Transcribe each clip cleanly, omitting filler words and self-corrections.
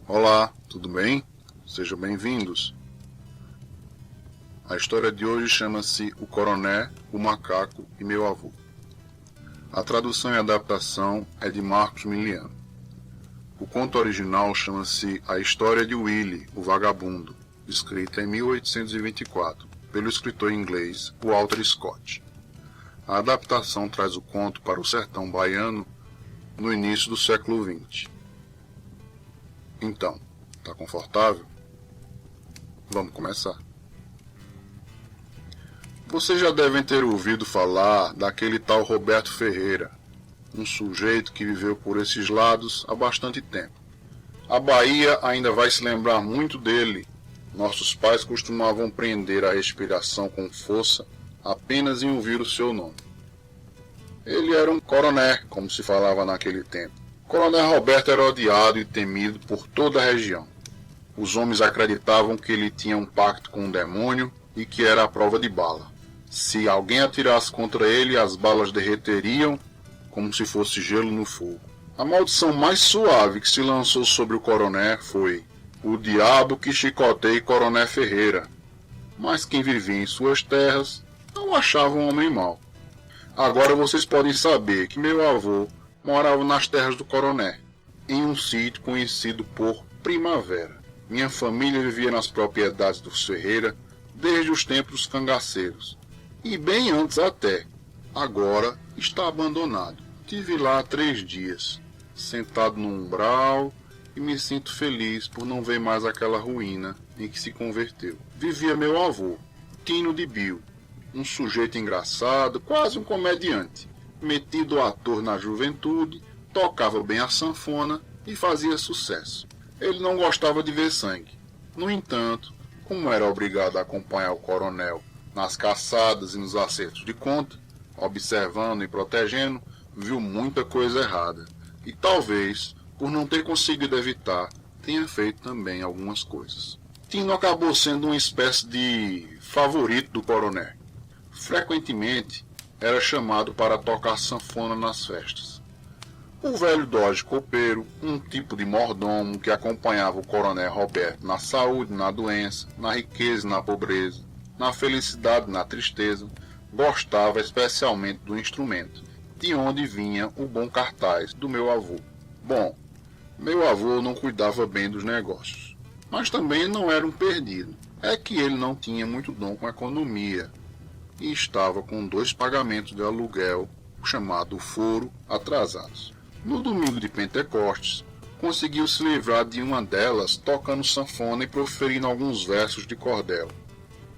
Olá, tudo bem? Sejam bem-vindos. A história de hoje chama-se O Coroné, o Macaco e Meu Avô. A tradução e adaptação é de Marcos Miliano. O conto original chama-se A História de Willie, o Vagabundo, escrita em 1824, pelo escritor inglês Walter Scott. A adaptação traz o conto para o sertão baiano no início do século XX. Então, tá confortável? Vamos começar. Vocês já devem ter ouvido falar daquele tal Roberto Ferreira, um sujeito que viveu por esses lados há bastante tempo. A Bahia ainda vai se lembrar muito dele. Nossos pais costumavam prender a respiração com força apenas em ouvir o seu nome. Ele era um coroné, como se falava naquele tempo. Coronel Roberto era odiado e temido por toda a região. Os homens acreditavam que ele tinha um pacto com o demônio e que era a prova de bala. Se alguém atirasse contra ele, as balas derreteriam como se fosse gelo no fogo. A maldição mais suave que se lançou sobre o coroné foi: o diabo que chicoteie Coroné Ferreira. Mas quem vivia em suas terras não o achava um homem mau. Agora vocês podem saber que meu avô morava nas terras do Coroné, em um sítio conhecido por Primavera. Minha família vivia nas propriedades dos Ferreira desde os tempos dos cangaceiros, e bem antes até. Agora está abandonado. Tive lá 3 dias, sentado no umbral, e me sinto feliz por não ver mais aquela ruína em que se converteu. Vivia meu avô, Tino de Bio, um sujeito engraçado, quase um comediante. Metido ator na juventude, tocava bem a sanfona e fazia sucesso. Ele não gostava de ver sangue. No entanto, como era obrigado a acompanhar o coronel nas caçadas e nos acertos de conta, observando e protegendo, viu muita coisa errada. E talvez, por não ter conseguido evitar, tenha feito também algumas coisas. Tino acabou sendo uma espécie de favorito do coronel. Frequentemente, era chamado para tocar sanfona nas festas. O velho doge copeiro, um tipo de mordomo que acompanhava o coronel Roberto na saúde, na doença, na riqueza e na pobreza, na felicidade e na tristeza, gostava especialmente do instrumento, de onde vinha o bom cartaz do meu avô. Bom, meu avô não cuidava bem dos negócios, mas também não era um perdido. É que ele não tinha muito dom com a economia, e estava com 2 pagamentos de aluguel, chamado foro, atrasados. No domingo de Pentecostes, conseguiu se livrar de uma delas tocando sanfona e proferindo alguns versos de cordel.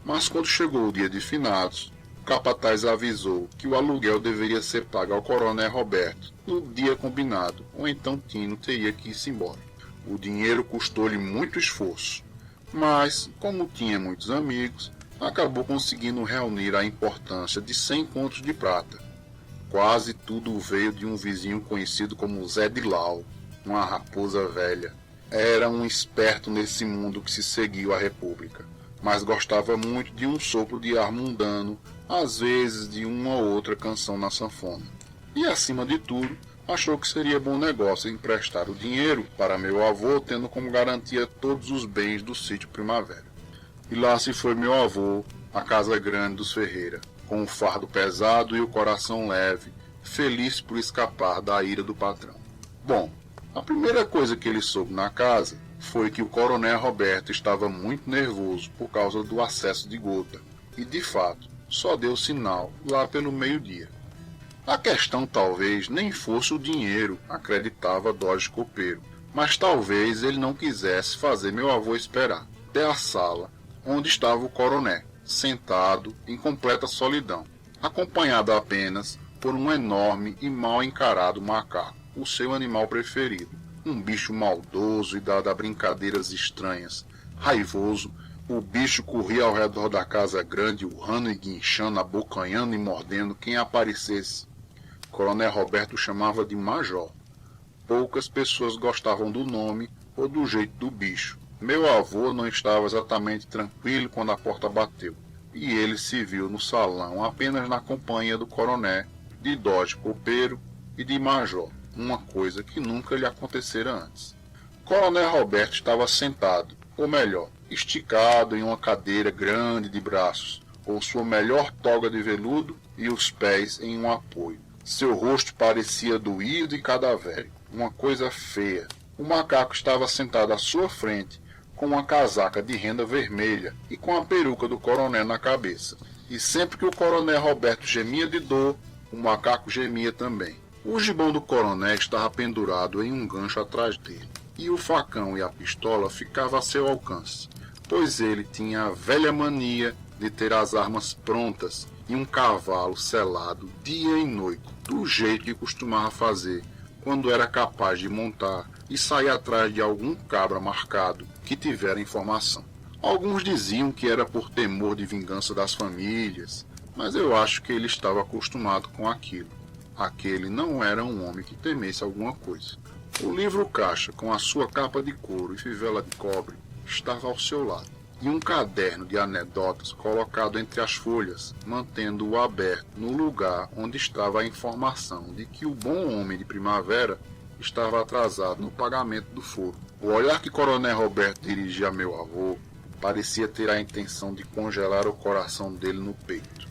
Mas quando chegou o dia de finados, o capataz avisou que o aluguel deveria ser pago ao coronel Roberto no dia combinado, ou então Tino teria que ir-se embora. O dinheiro custou-lhe muito esforço, mas, como tinha muitos amigos, acabou conseguindo reunir a importância de 100 contos de prata. Quase tudo veio de um vizinho conhecido como Zé de Lau, uma raposa velha. Era um esperto nesse mundo que se seguiu à República, mas gostava muito de um sopro de ar mundano, às vezes de uma ou outra canção na sanfona. E, acima de tudo, achou que seria bom negócio emprestar o dinheiro para meu avô, tendo como garantia todos os bens do sítio Primavera. E lá se foi meu avô, à casa grande dos Ferreira, com o fardo pesado e o coração leve, feliz por escapar da ira do patrão. Bom, a primeira coisa que ele soube na casa foi que o coronel Roberto estava muito nervoso por causa do acesso de gota, e de fato, só deu sinal lá pelo meio-dia. A questão talvez nem fosse o dinheiro, acreditava Doge Copeiro, mas talvez ele não quisesse fazer meu avô esperar. Até a sala, onde estava o coroné, sentado em completa solidão, acompanhado apenas por um enorme e mal encarado macaco, o seu animal preferido. Um bicho maldoso e dado a brincadeiras estranhas. Raivoso, o bicho corria ao redor da casa grande, urrando e guinchando, abocanhando e mordendo quem aparecesse. Coronel Roberto o chamava de Major. Poucas pessoas gostavam do nome ou do jeito do bicho. Meu avô não estava exatamente tranquilo quando a porta bateu, e ele se viu no salão apenas na companhia do coronel, de Doge Copeiro e de Major, uma coisa que nunca lhe acontecera antes. Coronel Roberto estava sentado, ou melhor, esticado em uma cadeira grande de braços, com sua melhor toga de veludo e os pés em um apoio. Seu rosto parecia doído e cadavérico, uma coisa feia. O macaco estava sentado à sua frente, com uma casaca de renda vermelha e com a peruca do coronel na cabeça. E sempre que o coronel Roberto gemia de dor, o macaco gemia também. O gibão do coronel estava pendurado em um gancho atrás dele, e o facão e a pistola ficavam a seu alcance, pois ele tinha a velha mania de ter as armas prontas e um cavalo selado dia e noite, do jeito que costumava fazer quando era capaz de montar e sair atrás de algum cabra marcado que tivera informação. Alguns diziam que era por temor de vingança das famílias, mas eu acho que ele estava acostumado com aquilo. Aquele não era um homem que temesse alguma coisa. O livro caixa, com a sua capa de couro e fivela de cobre, estava ao seu lado, e um caderno de anedotas colocado entre as folhas, mantendo-o aberto no lugar onde estava a informação de que o bom homem de primavera estava atrasado no pagamento do foro. O olhar que Coronel Roberto dirigia a meu avô parecia ter a intenção de congelar o coração dele no peito.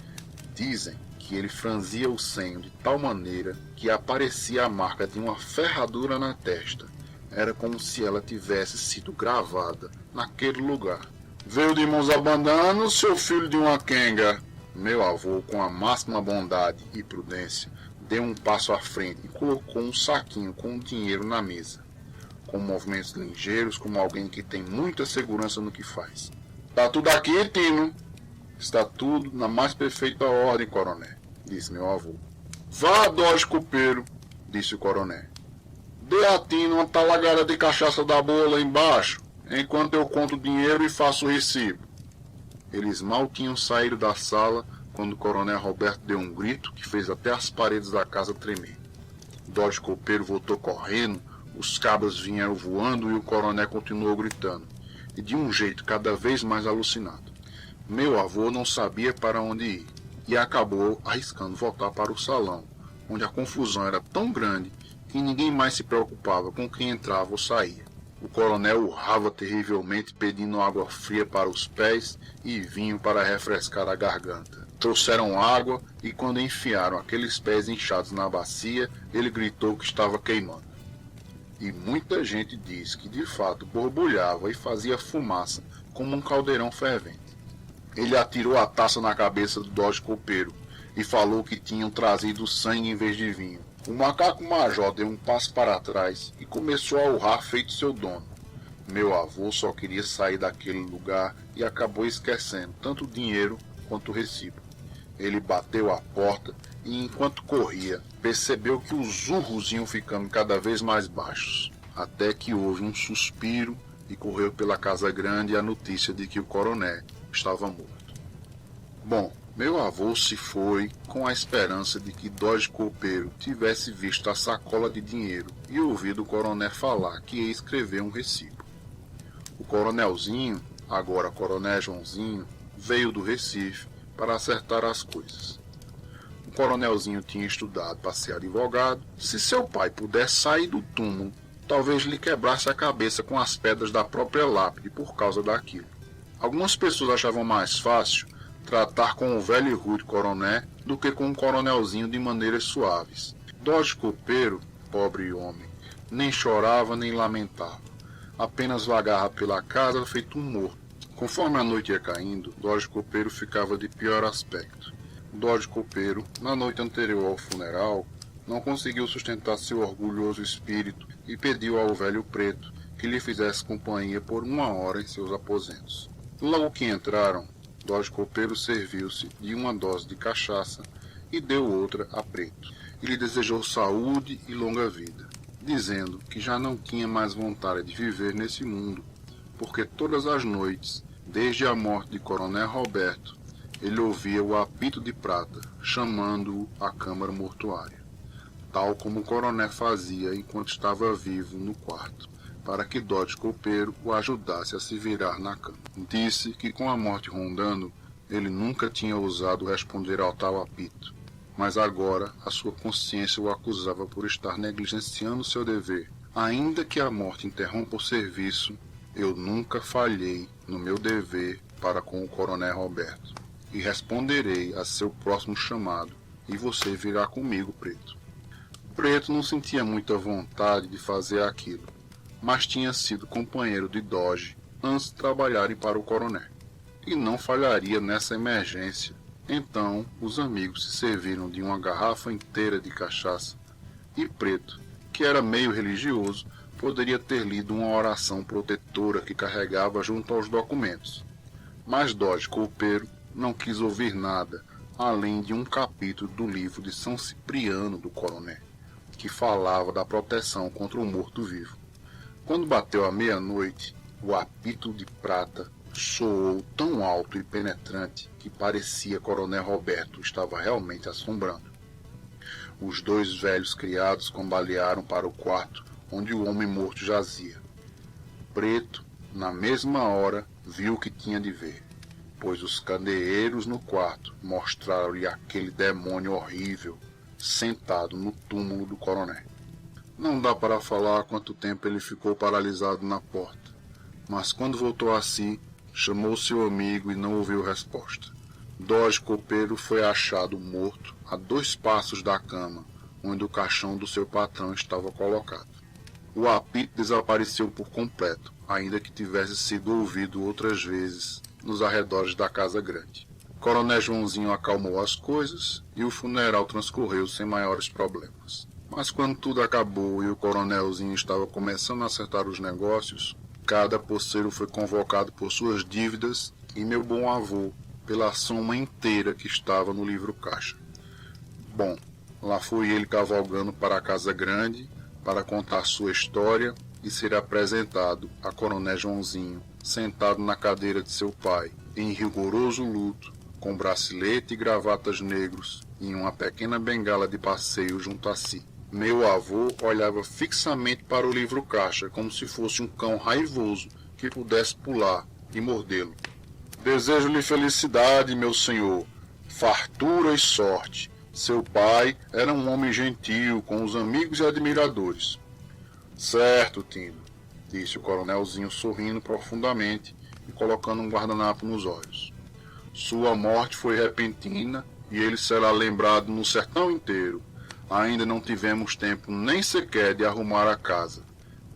Dizem que ele franzia o senho de tal maneira que aparecia a marca de uma ferradura na testa. Era como se ela tivesse sido gravada naquele lugar. Veio de mãos abanando, seu filho de uma quenga. Meu avô, com a máxima bondade e prudência, deu um passo à frente e colocou um saquinho com dinheiro na mesa, com movimentos ligeiros, como alguém que tem muita segurança no que faz. Tá tudo aqui, Tino. Está tudo na mais perfeita ordem, coronel, disse meu avô. Vá, Dodge Copeiro, disse o coronel. Dê a Tino uma talagada de cachaça da boa lá embaixo, enquanto eu conto o dinheiro e faço o recibo. Eles mal tinham saído da sala quando o coronel Roberto deu um grito que fez até as paredes da casa tremer. Dodge Copeiro voltou correndo, os cabras vieram voando e o coronel continuou gritando, e de um jeito cada vez mais alucinado. Meu avô não sabia para onde ir, e acabou arriscando voltar para o salão, onde a confusão era tão grande que ninguém mais se preocupava com quem entrava ou saía. O coronel urrava terrivelmente pedindo água fria para os pés e vinho para refrescar a garganta. Trouxeram água e quando enfiaram aqueles pés inchados na bacia, ele gritou que estava queimando. E muita gente diz que de fato borbulhava e fazia fumaça como um caldeirão fervente. Ele atirou a taça na cabeça do Dodge Copeiro e falou que tinham trazido sangue em vez de vinho. O macaco major deu um passo para trás e começou a urrar feito seu dono. Meu avô só queria sair daquele lugar e acabou esquecendo tanto o dinheiro quanto o recibo. Ele bateu a porta e, enquanto corria, percebeu que os urros iam ficando cada vez mais baixos, até que houve um suspiro e correu pela casa grande a notícia de que o coronel estava morto. Bom, meu avô se foi com a esperança de que Dodge Copeiro tivesse visto a sacola de dinheiro e ouvido o coronel falar que ia escrever um recibo. O coronelzinho, agora coronel Joãozinho, veio do Recife para acertar as coisas. O coronelzinho tinha estudado para ser advogado. Se seu pai pudesse sair do túmulo, talvez lhe quebrasse a cabeça com as pedras da própria lápide por causa daquilo. Algumas pessoas achavam mais fácil tratar com o velho e rude coronel do que com o coronelzinho de maneiras suaves. Dodge Copeiro, pobre homem, nem chorava nem lamentava. Apenas vagava pela casa feito um morto. Conforme a noite ia caindo, Dodge Copeiro ficava de pior aspecto. Dodge Copeiro, na noite anterior ao funeral, não conseguiu sustentar seu orgulhoso espírito e pediu ao velho preto que lhe fizesse companhia por 1 hora em seus aposentos. Logo que entraram, Dodge Copeiro serviu-se de uma dose de cachaça e deu outra a preto. E lhe desejou saúde e longa vida, dizendo que já não tinha mais vontade de viver nesse mundo, porque todas as noites, desde a morte de Coronel Roberto, ele ouvia o apito de prata, chamando-o à câmara mortuária, tal como o coronel fazia enquanto estava vivo no quarto, para que Dodge Copeiro o ajudasse a se virar na cama. Disse que com a morte rondando, ele nunca tinha ousado responder ao tal apito, mas agora a sua consciência o acusava por estar negligenciando seu dever Ainda que a morte interrompa o serviço, eu nunca falhei no meu dever para com o coronel Roberto, e responderei a seu próximo chamado, e você virá comigo, Preto. Preto não sentia muita vontade de fazer aquilo, mas tinha sido companheiro de Dodge antes de trabalharem para o coronel, e não falharia nessa emergência. Então, os amigos se serviram de uma garrafa inteira de cachaça, e Preto, que era meio religioso, poderia ter lido uma oração protetora que carregava junto aos documentos. Mas Dodge Copeiro não quis ouvir nada além de um capítulo do livro de São Cipriano do coronel, que falava da proteção contra o morto-vivo. Quando bateu a meia-noite, o apito de prata soou tão alto e penetrante que parecia Coronel Roberto estava realmente assombrando. Os dois velhos criados cambalearam para o quarto onde o homem morto jazia. Preto, na mesma hora, viu o que tinha de ver, pois os candeeiros no quarto mostraram-lhe aquele demônio horrível sentado no túmulo do coronel. Não dá para falar quanto tempo ele ficou paralisado na porta, mas quando voltou a si, chamou seu amigo e não ouviu resposta. Dodge Copeiro foi achado morto a 2 passos da cama, onde o caixão do seu patrão estava colocado. O apito desapareceu por completo, ainda que tivesse sido ouvido outras vezes nos arredores da casa grande. Coronel Joãozinho acalmou as coisas e o funeral transcorreu sem maiores problemas. Mas quando tudo acabou e o coronelzinho estava começando a acertar os negócios, cada poceiro foi convocado por suas dívidas e meu bom avô pela soma inteira que estava no livro caixa. Bom, lá foi ele cavalgando para a casa grande para contar sua história e ser apresentado a coronel Joãozinho, sentado na cadeira de seu pai, em rigoroso luto, com bracelete e gravatas negros e uma pequena bengala de passeio junto a si. Meu avô olhava fixamente para o livro caixa, como se fosse um cão raivoso que pudesse pular e mordê-lo. Desejo-lhe felicidade, meu senhor, fartura e sorte. Seu pai era um homem gentil, com os amigos e admiradores. Certo, Tino, disse o coronelzinho sorrindo profundamente e colocando um guardanapo nos olhos. Sua morte foi repentina e ele será lembrado no sertão inteiro. Ainda não tivemos tempo nem sequer de arrumar a casa,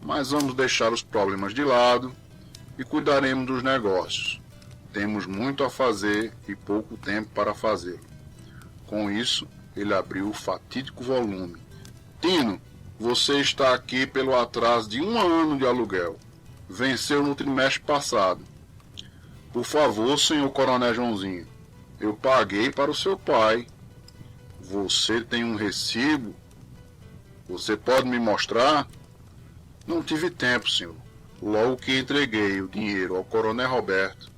mas vamos deixar os problemas de lado e cuidaremos dos negócios. Temos muito a fazer e pouco tempo para fazê-lo. Com isso, ele abriu o fatídico volume. Tino, você está aqui pelo atraso de 1 ano de aluguel. Venceu no trimestre passado. Por favor, senhor coronel Joãozinho, eu paguei para o seu pai. Você tem um recibo? Você pode me mostrar? Não tive tempo, senhor. Logo que entreguei o dinheiro ao coronel Roberto,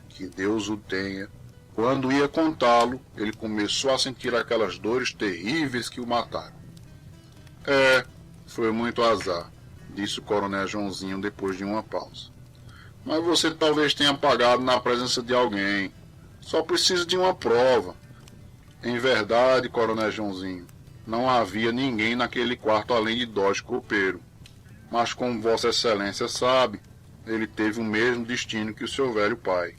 que Deus o tenha, quando ia contá-lo, ele começou a sentir aquelas dores terríveis que o mataram. Foi muito azar, disse o coronel Joãozinho depois de uma pausa. Mas você talvez tenha pagado na presença de alguém. Só precisa de uma prova. Em verdade, coronel Joãozinho, não havia ninguém naquele quarto além de Dodge Copeiro. Mas como Vossa Excelência sabe, ele teve o mesmo destino que o seu velho pai.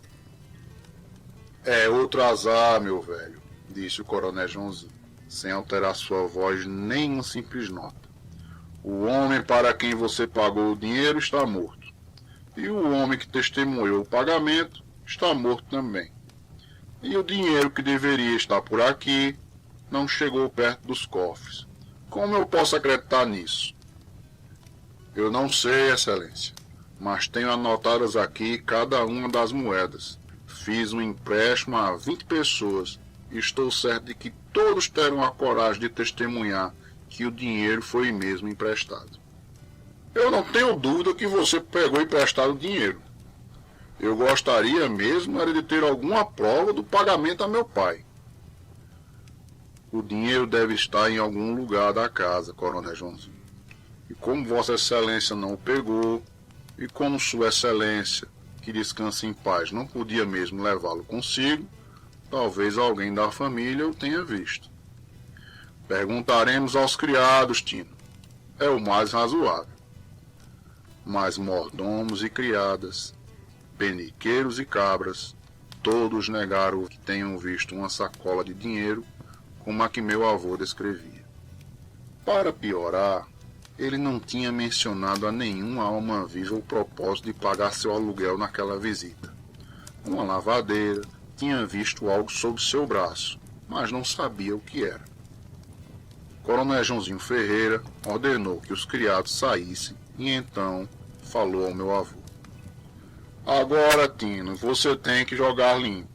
É outro azar, meu velho, disse o coronel Joãozinho, sem alterar sua voz nem uma simples nota. O homem para quem você pagou o dinheiro está morto. E o homem que testemunhou o pagamento está morto também. E o dinheiro que deveria estar por aqui não chegou perto dos cofres. Como eu posso acreditar nisso? Eu não sei, Excelência, mas tenho anotadas aqui cada uma das moedas. Fiz um empréstimo a 20 pessoas e estou certo de que todos terão a coragem de testemunhar que o dinheiro foi mesmo emprestado. Eu não tenho dúvida que você pegou emprestado o dinheiro. Eu gostaria mesmo era de ter alguma prova do pagamento a meu pai. O dinheiro deve estar em algum lugar da casa, coronel Joãozinho. E como Vossa Excelência não o pegou, e como Sua Excelência, que descansa em paz, não podia mesmo levá-lo consigo, talvez alguém da família o tenha visto. Perguntaremos aos criados, Tino. É o mais razoável. mas mordomos e criadas, peniqueiros e cabras, todos negaram que tenham visto uma sacola de dinheiro como a que meu avô descrevia. Para piorar, ele não tinha mencionado a nenhuma alma viva o propósito de pagar seu aluguel naquela visita. Uma lavadeira tinha visto algo sob seu braço, mas não sabia o que era. Coronel Joãozinho Ferreira ordenou que os criados saíssem e então falou ao meu avô. Agora, Tino, você tem que jogar limpo.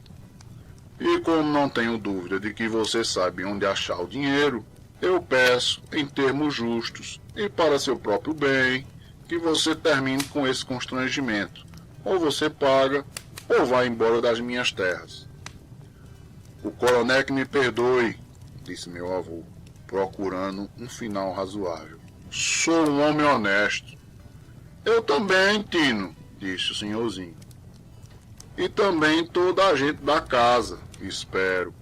E como não tenho dúvida de que você sabe onde achar o dinheiro, eu peço, em termos justos e para seu próprio bem, que você termine com esse constrangimento. Ou você paga, ou vai embora das minhas terras. O coronel que me perdoe, disse meu avô, procurando um final razoável. Sou um homem honesto. Eu também, Tino, disse o senhorzinho. E também toda a gente da casa, espero.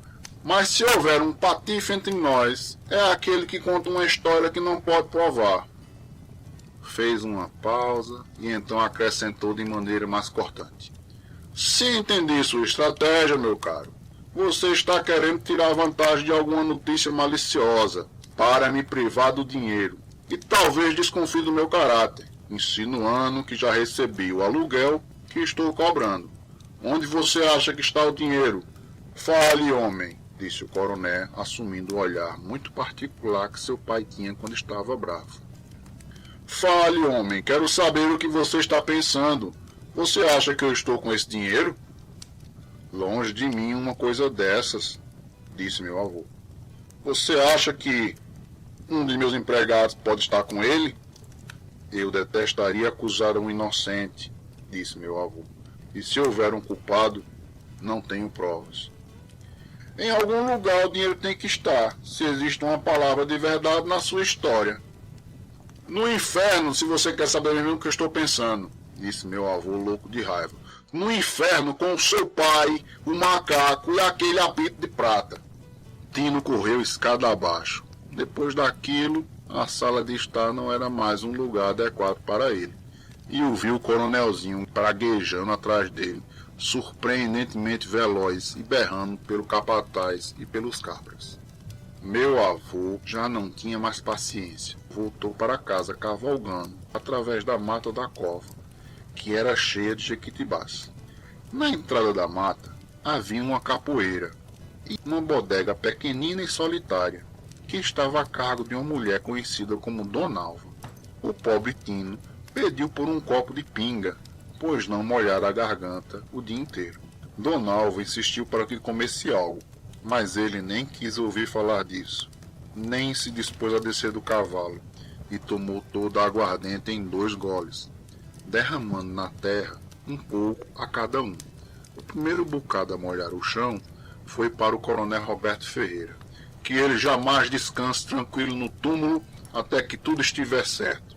Mas se houver um patife entre nós, é aquele que conta uma história que não pode provar. Fez uma pausa e então acrescentou de maneira mais cortante. Se entendi sua estratégia, meu caro, você está querendo tirar vantagem de alguma notícia maliciosa para me privar do dinheiro e talvez desconfie do meu caráter, insinuando que já recebi o aluguel que estou cobrando. Onde você acha que está o dinheiro? Fale, homem, disse o coronel, assumindo o olhar muito particular que seu pai tinha quando estava bravo. Fale, homem, quero saber o que você está pensando. Você acha que eu estou com esse dinheiro? Longe de mim uma coisa dessas, disse meu avô. Você acha que um de meus empregados pode estar com ele? Eu detestaria acusar um inocente, disse meu avô. E se houver um culpado, não tenho provas. Em algum lugar o dinheiro tem que estar, se existe uma palavra de verdade na sua história. No inferno, se você quer saber mesmo o que eu estou pensando, disse meu avô louco de raiva. No inferno com o seu pai, o macaco e aquele apito de prata. Tino correu escada abaixo. Depois daquilo, a sala de estar não era mais um lugar adequado para ele. E ouviu o coronelzinho praguejando atrás dele, surpreendentemente veloz e berrando pelo capataz e pelos cabras. Meu avô já não tinha mais paciência. Voltou para casa cavalgando através da mata da cova, que era cheia de jequitibás. Na entrada da mata havia uma capoeira e uma bodega pequenina e solitária, que estava a cargo de uma mulher conhecida como Dona Alva. O pobre Tino pediu por um copo de pinga, pois não molhara a garganta o dia inteiro. Dona Alva insistiu para que comesse algo, mas ele nem quis ouvir falar disso, nem se dispôs a descer do cavalo, e tomou toda a aguardente em 2 goles, derramando na terra um pouco a cada um. O primeiro bocado a molhar o chão foi para o coronel Roberto Ferreira, que ele jamais descanse tranquilo no túmulo até que tudo estiver certo.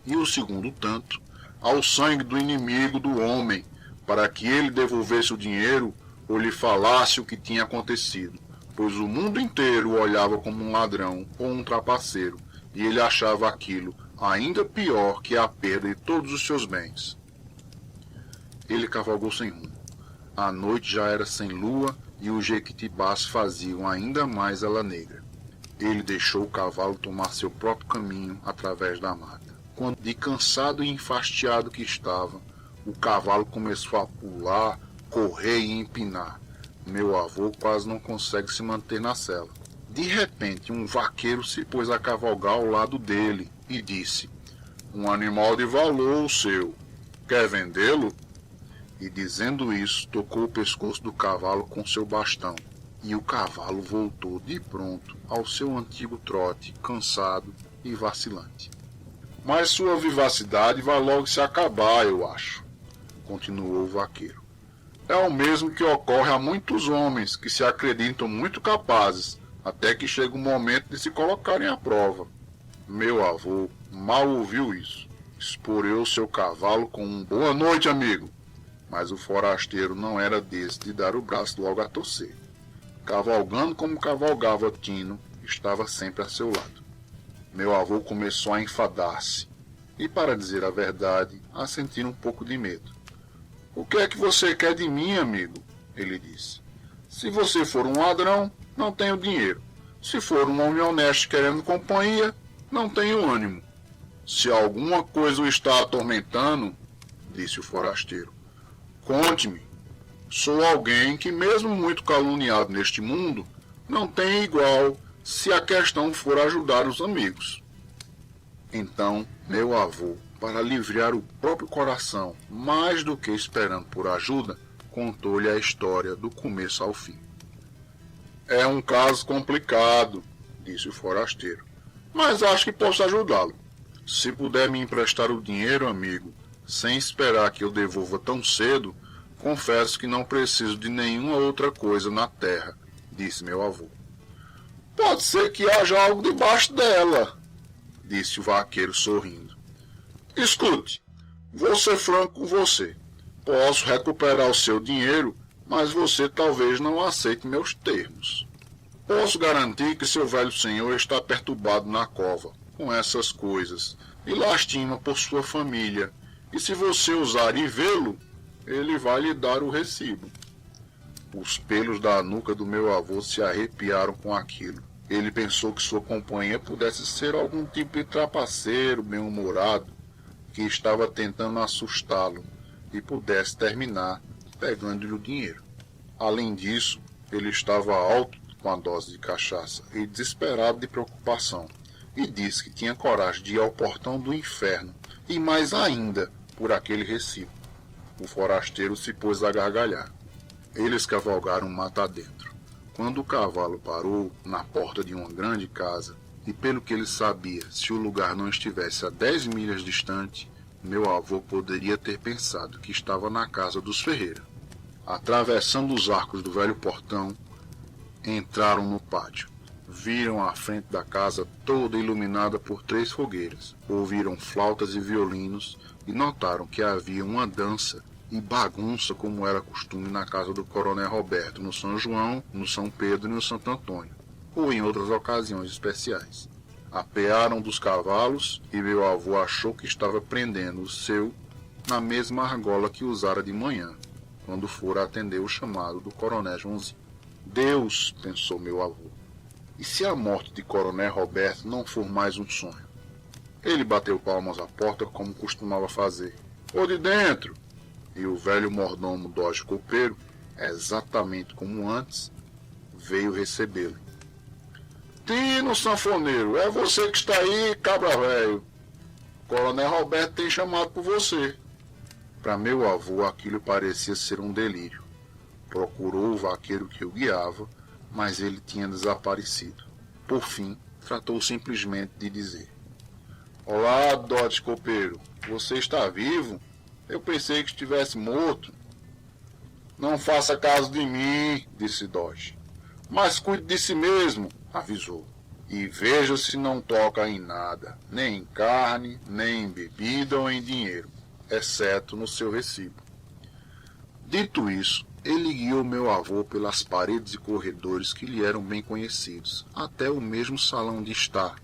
E o segundo tanto, ao sangue do inimigo do homem, para que ele devolvesse o dinheiro ou lhe falasse o que tinha acontecido, pois o mundo inteiro o olhava como um ladrão ou um trapaceiro, e ele achava aquilo ainda pior que a perda de todos os seus bens. Ele cavalgou sem rumo. A noite já era sem lua e os jequitibás faziam ainda mais ela negra. Ele deixou o cavalo tomar seu próprio caminho através da mata. Quando, de cansado e enfastiado que estava, o cavalo começou a pular, correr e empinar. Meu avô quase não consegue se manter na sela. De repente, um vaqueiro se pôs a cavalgar ao lado dele e disse: "Um animal de valor o seu. Quer vendê-lo?" E dizendo isso, tocou o pescoço do cavalo com seu bastão. E o cavalo voltou de pronto ao seu antigo trote, cansado e vacilante. "Mas sua vivacidade vai logo se acabar, eu acho", continuou o vaqueiro. "É o mesmo que ocorre a muitos homens que se acreditam muito capazes, até que chega o momento de se colocarem à prova." Meu avô mal ouviu isso. Esporeou seu cavalo com um "boa noite, amigo." Mas o forasteiro não era desse de dar o braço logo a torcer. Cavalgando como cavalgava Tino, estava sempre a seu lado. Meu avô começou a enfadar-se. e, para dizer a verdade, a sentir um pouco de medo. O que é que você quer de mim, amigo? Ele disse. Se você for um ladrão, não tenho dinheiro. Se for um homem honesto querendo companhia, não tenho ânimo. Se alguma coisa o está atormentando, disse o forasteiro, conte-me. Sou alguém que, mesmo muito caluniado neste mundo, não tem igual se a questão for ajudar os amigos. Então, meu avô, para aliviar o próprio coração, mais do que esperando por ajuda, contou-lhe a história do começo ao fim. É um caso complicado, disse o forasteiro, mas acho que posso ajudá-lo. Se puder me emprestar o dinheiro, amigo, sem esperar que eu devolva tão cedo, confesso que não preciso de nenhuma outra coisa na terra, disse meu avô. Pode ser que haja algo debaixo dela, disse o vaqueiro sorrindo. Escute, vou ser franco com você. Posso recuperar o seu dinheiro, mas você talvez não aceite meus termos. Posso garantir que seu velho senhor está perturbado na cova com essas coisas e lastima por sua família. E se você ousar ir vê-lo, ele vai lhe dar o recibo. Os pelos da nuca do meu avô se arrepiaram com aquilo. Ele pensou que sua companhia pudesse ser algum tipo de trapaceiro, bem-humorado, que estava tentando assustá-lo e pudesse terminar pegando-lhe o dinheiro. Além disso, ele estava alto com a dose de cachaça e desesperado de preocupação, e disse que tinha coragem de ir ao portão do inferno, e mais ainda por aquele recibo. O forasteiro se pôs a gargalhar. Eles cavalgaram mata adentro. Quando o cavalo parou na porta de uma grande casa, e pelo que ele sabia, se o lugar não estivesse a 10 milhas distante, meu avô poderia ter pensado que estava na casa dos Ferreira. Atravessando os arcos do velho portão, entraram no pátio. Viram a frente da casa toda iluminada por 3 fogueiras. Ouviram flautas e violinos e notaram que havia uma dança e bagunça como era costume na casa do coronel Roberto, no São João, no São Pedro e no Santo Antônio, ou em outras ocasiões especiais. Apearam dos cavalos e meu avô achou que estava prendendo o seu na mesma argola que usara de manhã, quando fora atender o chamado do coronel Joãozinho. Deus, pensou meu avô, e se a morte de coronel Roberto não for mais um sonho? Ele bateu palmas à porta como costumava fazer. Ô de dentro! E o velho mordomo Dodge Copeiro, exatamente como antes, veio recebê-lo. Tino sanfoneiro, é você que está aí, cabra velho. Coronel Roberto tem chamado por você. Para meu avô aquilo parecia ser um delírio. Procurou o vaqueiro que o guiava, mas ele tinha desaparecido. Por fim, tratou simplesmente de dizer: Olá, Dodge Copeiro, você está vivo? Eu pensei que estivesse morto. Não faça caso de mim, disse Dodge. Mas cuide de si mesmo, avisou. E veja se não toca em nada, nem em carne, nem em bebida ou em dinheiro, exceto no seu recibo. Dito isso, ele guiou meu avô pelas paredes e corredores que lhe eram bem conhecidos, até o mesmo salão de estar,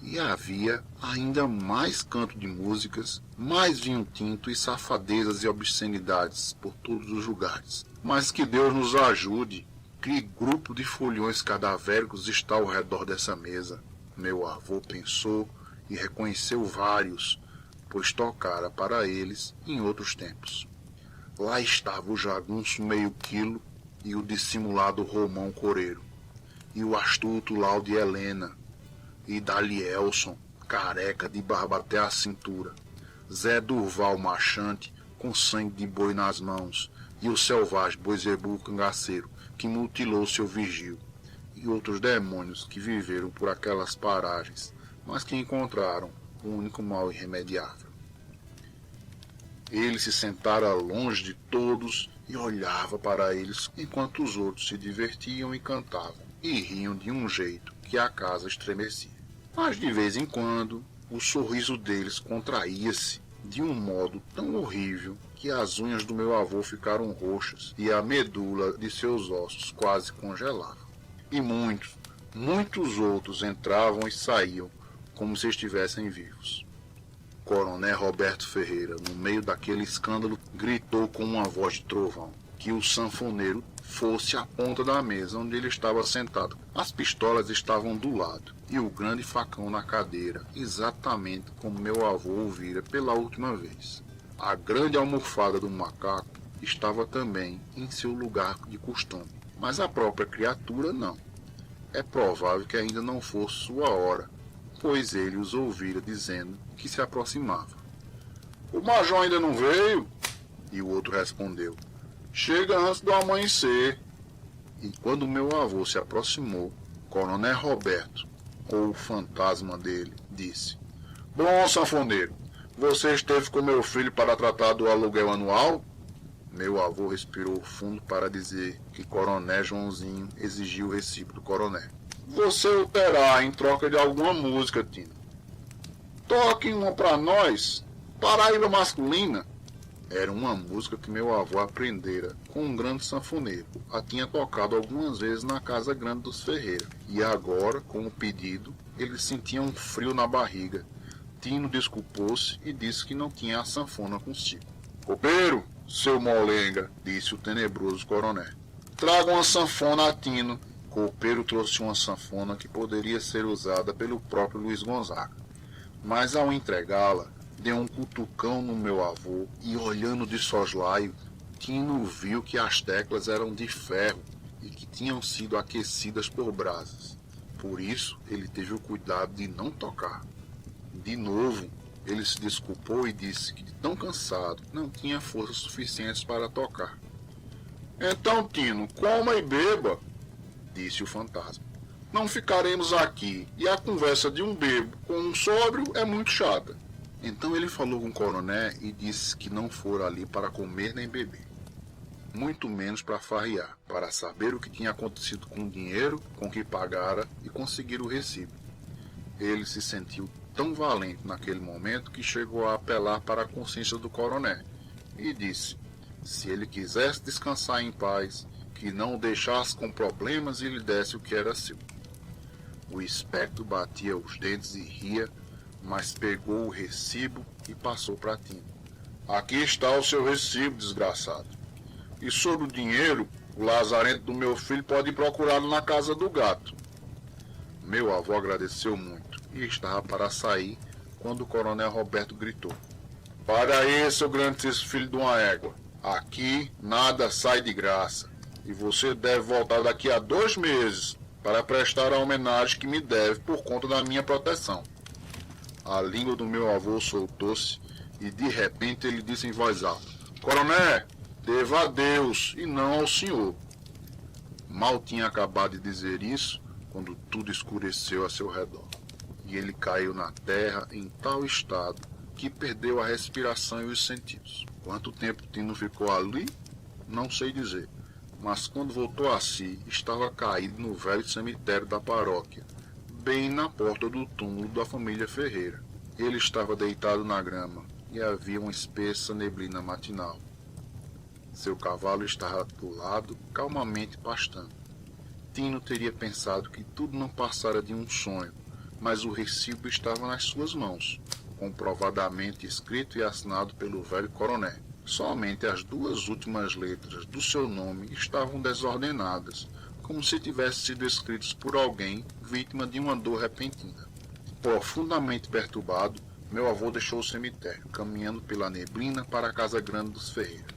e havia ainda mais canto de músicas, mais vinho tinto e safadezas e obscenidades por todos os lugares. Mas que Deus nos ajude, que grupo de folhões cadavéricos está ao redor dessa mesa. Meu avô pensou e reconheceu vários, pois tocara para eles em outros tempos. Lá estava o jagunço meio quilo e o dissimulado Romão Coreiro, e o astuto Laude Helena, e Dalielson, careca de barba até a cintura, Zé Durval Machante, com sangue de boi nas mãos, e o selvagem Boizebu Cangaceiro, que mutilou seu vigil, e outros demônios que viveram por aquelas paragens, mas que encontraram o único mal irremediável. Ele se sentara longe de todos e olhava para eles enquanto os outros se divertiam e cantavam, e riam de um jeito que a casa estremecia. Mas de vez em quando, o sorriso deles contraía-se de um modo tão horrível que as unhas do meu avô ficaram roxas e a medula de seus ossos quase congelava. E muitos outros entravam e saíam como se estivessem vivos. coronel Roberto Ferreira, no meio daquele escândalo, gritou com uma voz de trovão que o sanfoneiro fosse à ponta da mesa onde ele estava sentado. As pistolas estavam do lado e o grande facão na cadeira, exatamente como meu avô ouvira pela última vez. A grande almofada do macaco estava também em seu lugar de costume, mas a própria criatura não. É provável que ainda não fosse sua hora, pois ele os ouvira dizendo que se aproximava. O major ainda não veio? E o outro respondeu: chega antes do amanhecer. E quando meu avô se aproximou, Coronel Roberto, ou o fantasma dele, disse: bom, sanfoneiro, você esteve com meu filho para tratar do aluguel anual? Meu avô respirou fundo para dizer que Coronel Joãozinho exigiu o recibo do coronel. Você o terá em troca de alguma música, Tino. Toque uma para nós, Paraíba Masculina. Era uma música que meu avô aprendera com um grande sanfoneiro. A tinha tocado algumas vezes na casa grande dos Ferreira. E agora, com o pedido, ele sentia um frio na barriga. Tino desculpou-se e disse que não tinha a sanfona consigo. Copeiro, seu molenga, disse o tenebroso coronel. Traga uma sanfona a Tino. Copeiro trouxe uma sanfona que poderia ser usada pelo próprio Luiz Gonzaga. Mas ao entregá-la, deu um cutucão no meu avô e, olhando de soslaio, Tino viu que as teclas eram de ferro e que tinham sido aquecidas por brasas. Por isso, ele teve o cuidado de não tocar. De novo, ele se desculpou e disse que, de tão cansado, não tinha forças suficientes para tocar. Então, Tino, coma e beba, disse o fantasma. Não ficaremos aqui, e a conversa de um bêbado com um sóbrio é muito chata. Então ele falou com o coronel e disse que não fora ali para comer nem beber, muito menos para farrear, para saber o que tinha acontecido com o dinheiro com que pagara e conseguir o recibo. Ele se sentiu tão valente naquele momento que chegou a apelar para a consciência do coronel e disse: se ele quisesse descansar em paz, que não o deixasse com problemas e lhe desse o que era seu. O espectro batia os dentes e ria, mas pegou o recibo e passou para Tino. Aqui está o seu recibo, desgraçado. E sobre o dinheiro, o lazarento do meu filho pode procurá-lo na casa do gato. Meu avô agradeceu muito e estava para sair quando o coronel Roberto gritou: para aí, seu grandíssimo filho de uma égua. Aqui nada sai de graça. E você deve voltar daqui a 2 meses para prestar a homenagem que me deve por conta da minha proteção. A língua do meu avô soltou-se e de repente ele disse em voz alta: coronel, deva a Deus e não ao senhor. Mal tinha acabado de dizer isso quando tudo escureceu a seu redor. E ele caiu na terra em tal estado que perdeu a respiração e os sentidos. Quanto tempo Tino ficou ali, não sei dizer. Mas quando voltou a si, estava caído no velho cemitério da paróquia, bem na porta do túmulo da família Ferreira. Ele estava deitado na grama e havia uma espessa neblina matinal. Seu cavalo estava do lado, calmamente pastando. Tino teria pensado que tudo não passara de um sonho, mas o recibo estava nas suas mãos, comprovadamente escrito e assinado pelo velho coronel. Somente as 2 últimas letras do seu nome estavam desordenadas, como se tivessem sido escritas por alguém vítima de uma dor repentina. Profundamente perturbado, meu avô deixou o cemitério, caminhando pela neblina para a casa grande dos Ferreira.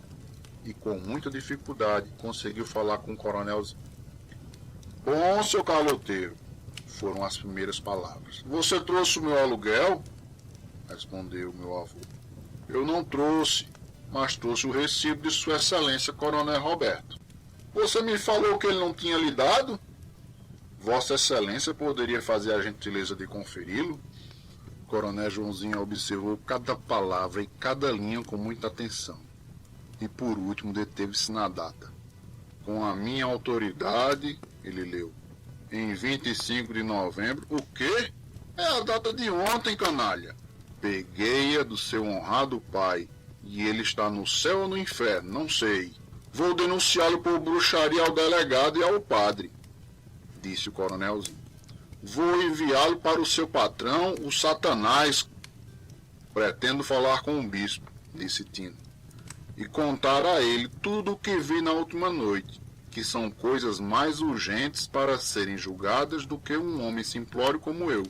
E com muita dificuldade conseguiu falar com o coronelzinho. Bom, seu caloteiro, foram as primeiras palavras. Você trouxe o meu aluguel? Respondeu meu avô. Eu não trouxe, mas trouxe o recibo de Sua Excelência Coronel Roberto. Você me falou que ele não tinha lhe dado? Vossa Excelência poderia fazer a gentileza de conferi-lo? Coronel Joãozinho observou cada palavra e cada linha com muita atenção. E por último deteve-se na data. Com a minha autoridade, ele leu. Em 25 de novembro, o quê? É a data de ontem, canalha. Peguei-a do seu honrado pai. E ele está no céu ou no inferno, não sei. Vou denunciá-lo por bruxaria ao delegado e ao padre, disse o coronelzinho. Vou enviá-lo para o seu patrão, o Satanás. Pretendo falar com o bispo, disse Tino, e contar a ele tudo o que vi na última noite, que são coisas mais urgentes para serem julgadas do que um homem simplório como eu.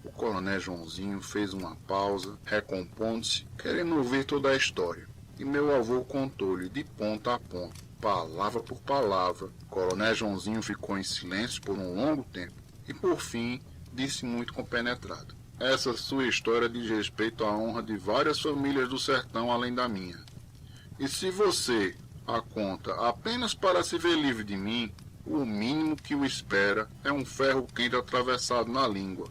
O coronel Joãozinho fez uma pausa, recompondo-se, querendo ouvir toda a história, e meu avô contou-lhe de ponta a ponta, palavra por palavra. O coronel Joãozinho ficou em silêncio por um longo tempo, e por fim disse muito compenetrado: essa sua história diz respeito à honra de várias famílias do sertão além da minha. E se você a conta apenas para se ver livre de mim, o mínimo que o espera é um ferro quente atravessado na língua,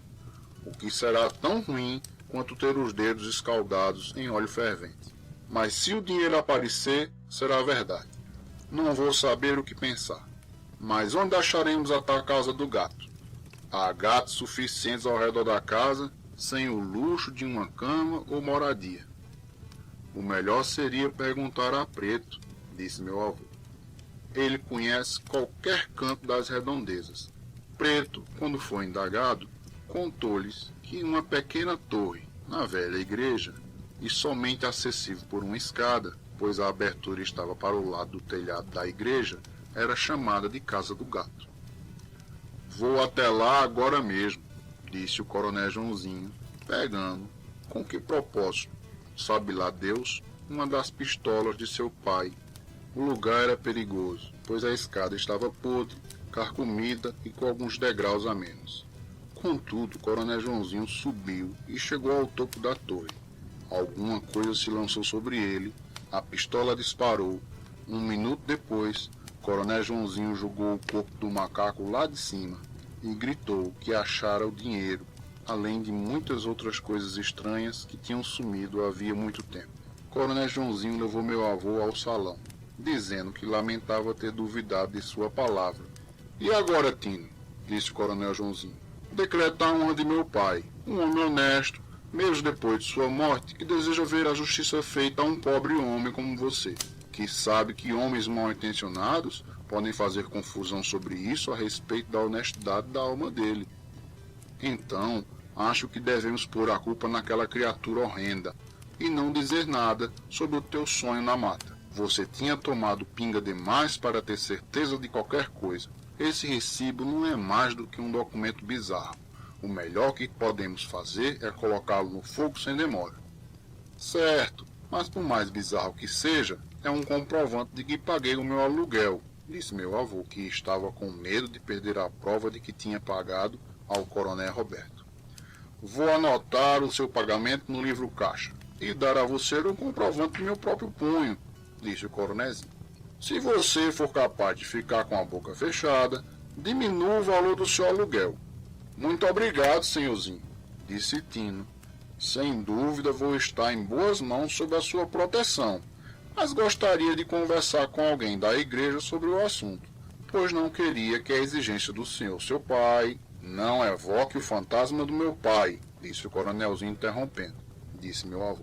o que será tão ruim quanto ter os dedos escaldados em óleo fervente. Mas se o dinheiro aparecer, será verdade. Não vou saber o que pensar. Mas onde acharemos a tal casa do gato? Há gatos suficientes ao redor da casa, sem o luxo de uma cama ou moradia. O melhor seria perguntar a Preto, disse meu avô. Ele conhece qualquer canto das redondezas. Preto, quando foi indagado, contou-lhes que uma pequena torre, na velha igreja, e somente acessível por uma escada, pois a abertura estava para o lado do telhado da igreja, era chamada de Casa do Gato. Vou até lá agora mesmo, disse o coronel Joãozinho, pegando, com que propósito, sabe lá Deus, uma das pistolas de seu pai. O lugar era perigoso, pois a escada estava podre, carcomida e com alguns degraus a menos. Contudo, o coronel Joãozinho subiu e chegou ao topo da torre. Alguma coisa se lançou sobre ele, a pistola disparou. Um minuto depois, o coronel Joãozinho jogou o corpo do macaco lá de cima e gritou que achara o dinheiro, além de muitas outras coisas estranhas que tinham sumido havia muito tempo. O coronel Joãozinho levou meu avô ao salão, dizendo que lamentava ter duvidado de sua palavra. E agora, Tino, disse o coronel Joãozinho, decretar a honra de meu pai, um homem honesto, mesmo depois de sua morte, que deseja ver a justiça feita a um pobre homem como você, que sabe que homens mal intencionados podem fazer confusão sobre isso a respeito da honestidade da alma dele. Então, acho que devemos pôr a culpa naquela criatura horrenda e não dizer nada sobre o teu sonho na mata. Você tinha tomado pinga demais para ter certeza de qualquer coisa. Esse recibo não é mais do que um documento bizarro. O melhor que podemos fazer é colocá-lo no fogo sem demora. Certo, mas por mais bizarro que seja, é um comprovante de que paguei o meu aluguel, disse meu avô, que estava com medo de perder a prova de que tinha pagado ao coronel Roberto. Vou anotar o seu pagamento no livro caixa e dar a você um comprovante do meu próprio punho, disse o coronézinho. Se você for capaz de ficar com a boca fechada, diminua o valor do seu aluguel. Muito obrigado, senhorzinho, disse Tino. Sem dúvida vou estar em boas mãos sob a sua proteção, mas gostaria de conversar com alguém da igreja sobre o assunto, pois não queria que a exigência do senhor, seu pai, não evoque o fantasma do meu pai, disse o coronelzinho interrompendo, disse meu avô.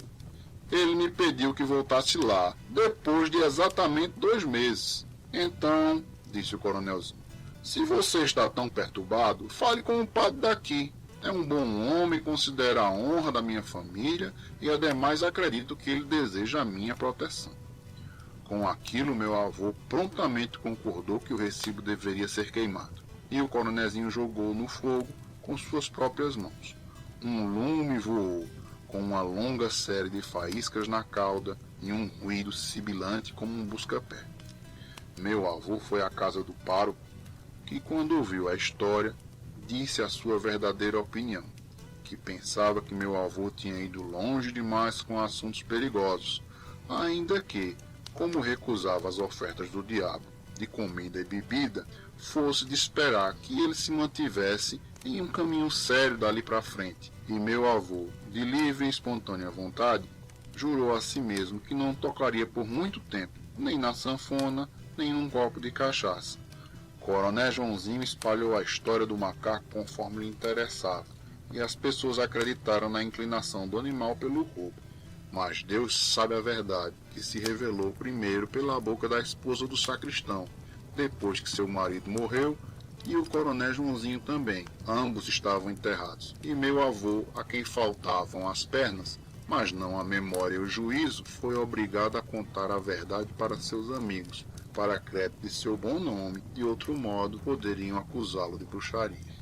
Ele me pediu que voltasse lá, depois de exatamente 2 meses. Então, disse o coronelzinho, se você está tão perturbado, fale com o padre daqui. É um bom homem, considera a honra da minha família e ademais acredito que ele deseja a minha proteção. Com aquilo, meu avô prontamente concordou que o recibo deveria ser queimado, e o coronezinho jogou no fogo com suas próprias mãos. Um lume voou, com uma longa série de faíscas na cauda e um ruído sibilante como um busca-pé. Meu avô foi à casa do pároco, que quando ouviu a história, disse a sua verdadeira opinião, que pensava que meu avô tinha ido longe demais com assuntos perigosos, ainda que, como recusava as ofertas do diabo de comida e bebida, fosse de esperar que ele se mantivesse em um caminho sério dali para frente. E meu avô, de livre e espontânea vontade, jurou a si mesmo que não tocaria por muito tempo, nem na sanfona, nem num copo de cachaça. Coronel Joãozinho espalhou a história do macaco conforme lhe interessava, e as pessoas acreditaram na inclinação do animal pelo roubo. Mas Deus sabe a verdade, que se revelou primeiro pela boca da esposa do sacristão, depois que seu marido morreu e o coronel Joãozinho também. Ambos estavam enterrados. E meu avô, a quem faltavam as pernas, mas não a memória e o juízo, foi obrigado a contar a verdade para seus amigos, para crédito de seu bom nome, de outro modo poderiam acusá-lo de bruxaria.